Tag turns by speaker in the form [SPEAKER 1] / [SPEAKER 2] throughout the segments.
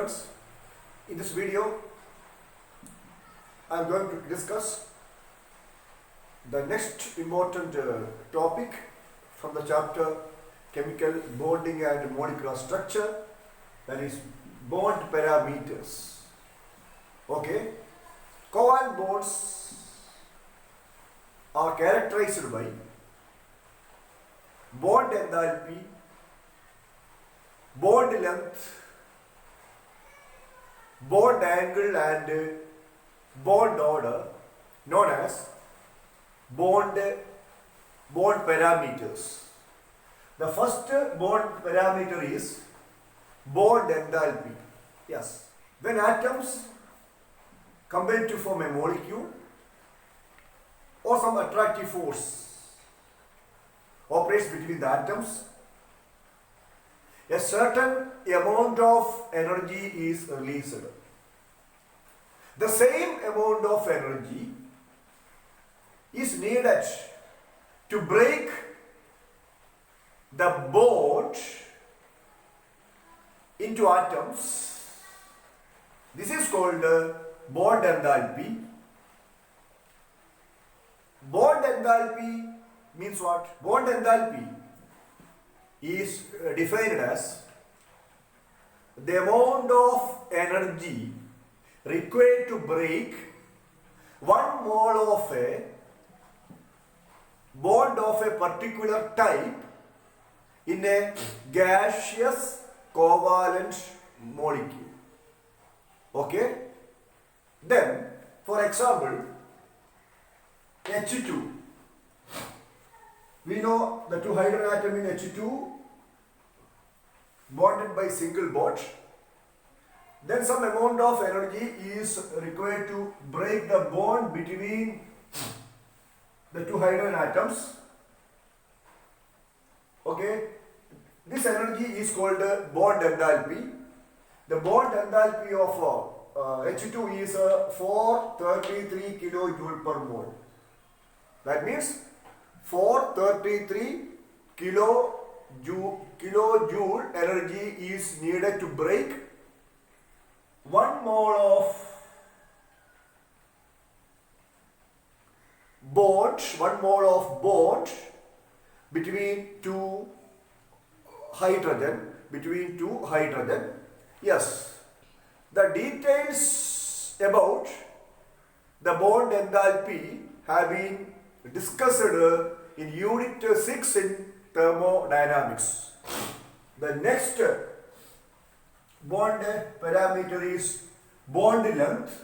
[SPEAKER 1] students. In this video, I am going to discuss the next important topic from the chapter Chemical Bonding and Molecular Structure, that is bond parameters. Okay, covalent bonds are characterized by bond enthalpy, bond length, bond angle and bond order, known as bond parameters. The first bond parameter is bond enthalpy. Yes, when atoms combine to form a molecule or some attractive force operates between the atoms, a certain amount of energy is released. The same amount of energy is needed to break the bond into atoms. This is called bond enthalpy. Bond enthalpy means what? Bond enthalpy is defined as the amount of energy required to break 1 mole of a bond of a particular type in a gaseous covalent molecule. Okay? Then, for example, H2. We know the two hydrogen atom in H2 bonded by single bond. Then some amount of energy is required to break the bond between the two hydrogen atoms. Okay, this energy is called bond enthalpy. The bond enthalpy of H2 is 433 kilojoule per mole. That means 433 kilojoule energy is needed to break 1 mole of bond between two hydrogen. Yes, the details about the bond enthalpy have been discussed in unit 6 in thermodynamics. The next bond parameter is bond length.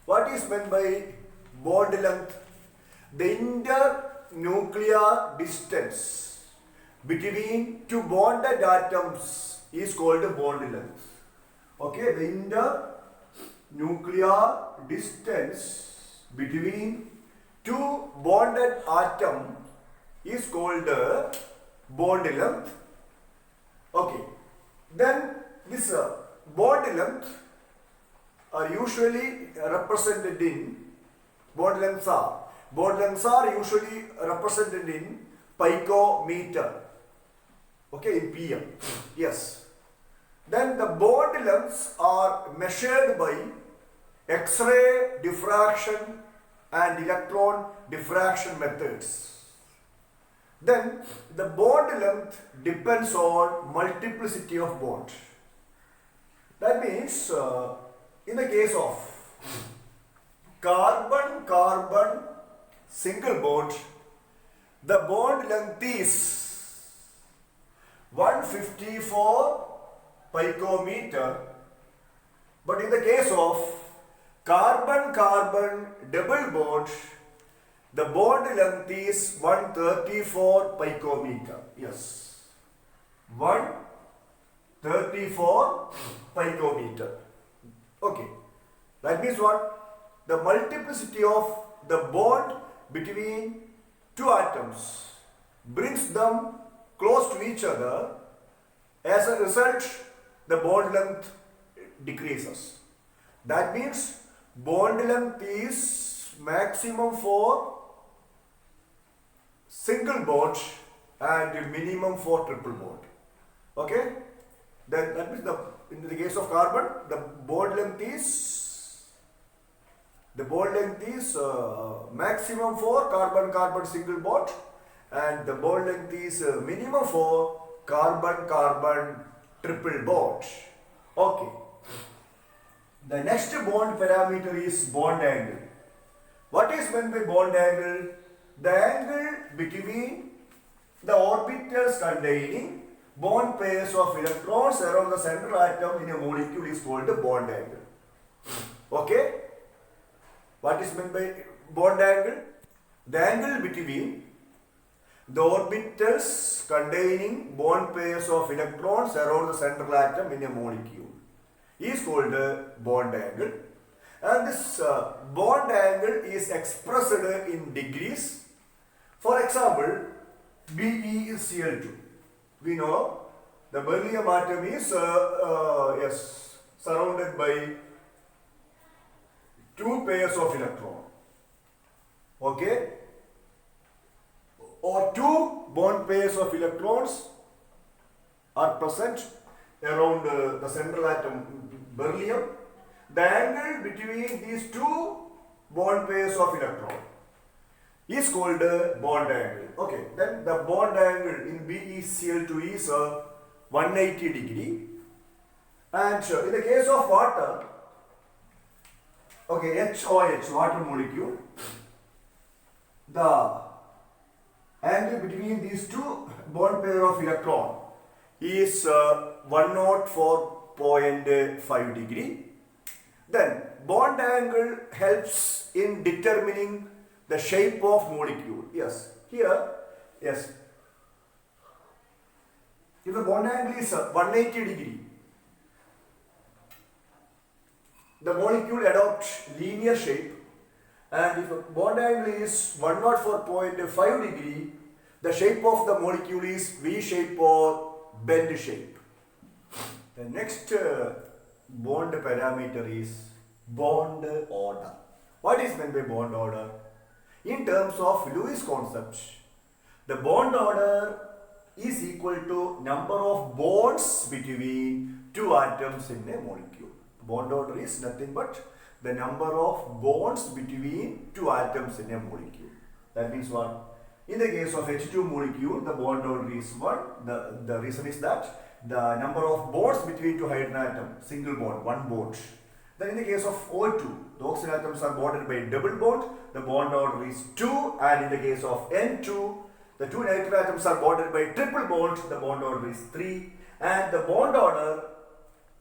[SPEAKER 1] What is meant by bond length? The internuclear distance between two bonded atoms is called bond length. Okay, the internuclear distance between two bonded atoms is called bond length. Okay, then this bond length are usually represented in bond lengths are usually represented in picometer. Okay, in pm. Yes. Then the bond lengths are measured by X-ray diffraction and electron diffraction methods. Then the bond length depends on multiplicity of bonds. That means in the case of carbon-carbon single bond, the bond length is 154 picometer, but in the case of carbon-carbon double bond, the bond length is 134 picometer. Yes, 134 picometer. Okay, that means what? The multiplicity of the bond between two atoms brings them close to each other. As a result, the bond length decreases. That means bond length is maximum for single bond and minimum for triple bond. Okay, then that means the in the case of carbon, the bond length is maximum for carbon-carbon single bond, and the bond length is minimum for carbon-carbon triple bond. Okay. The next bond parameter is bond angle. What is meant by bond angle? The angle between the orbitals containing bond pairs of electrons around the central atom in a molecule is called the bond angle. Okay? What is meant by bond angle? The angle between the orbitals containing bond pairs of electrons around the central atom in a molecule is called the bond angle. And this bond angle is expressed in degrees. For example, BeCl2. We know the beryllium atom is surrounded by two pairs of electrons. Okay? Or two bond pairs of electrons are present around the central atom beryllium. The angle between these two bond pairs of electrons is called bond angle. Okay, then the bond angle in BeCl2 is 180 degree. And in the case of water, okay, HOH, water molecule, the angle between these two bond pair of electron is 104.5 degree. Then bond angle helps in determining the shape of molecule. Yes, here, yes. If the bond angle is 180 degree, the molecule adopts linear shape, and if the bond angle is 104.5 degree, the shape of the molecule is V shape or bend shape. The next bond parameter is bond order. What is meant by bond order? In terms of Lewis concept, the bond order is equal to number of bonds between two atoms in a molecule. Bond order is nothing but the number of bonds between two atoms in a molecule. That means what? In the case of H2 molecule, the bond order is 1. The reason is that the number of bonds between two hydrogen atoms, single bond, one bond. Then in the case of O2, the oxygen atoms are bonded by double bond. The bond order is 2. And in the case of N2, the two nitrogen atoms are bonded by triple bond. The bond order is 3. And the bond order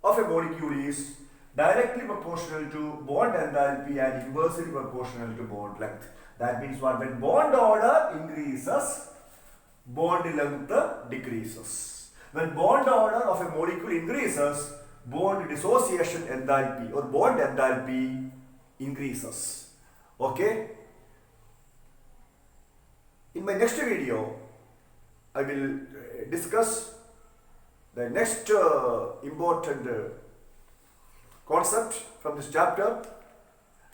[SPEAKER 1] of a molecule is directly proportional to bond enthalpy and inversely proportional to bond length. That means what? When bond order increases, bond length decreases. When bond order of a molecule increases, bond dissociation enthalpy or bond enthalpy increases. Okay? In my next video, I will discuss the next important concept from this chapter,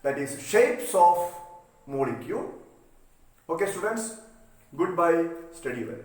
[SPEAKER 1] that is shapes of molecule. Okay students, goodbye, study well.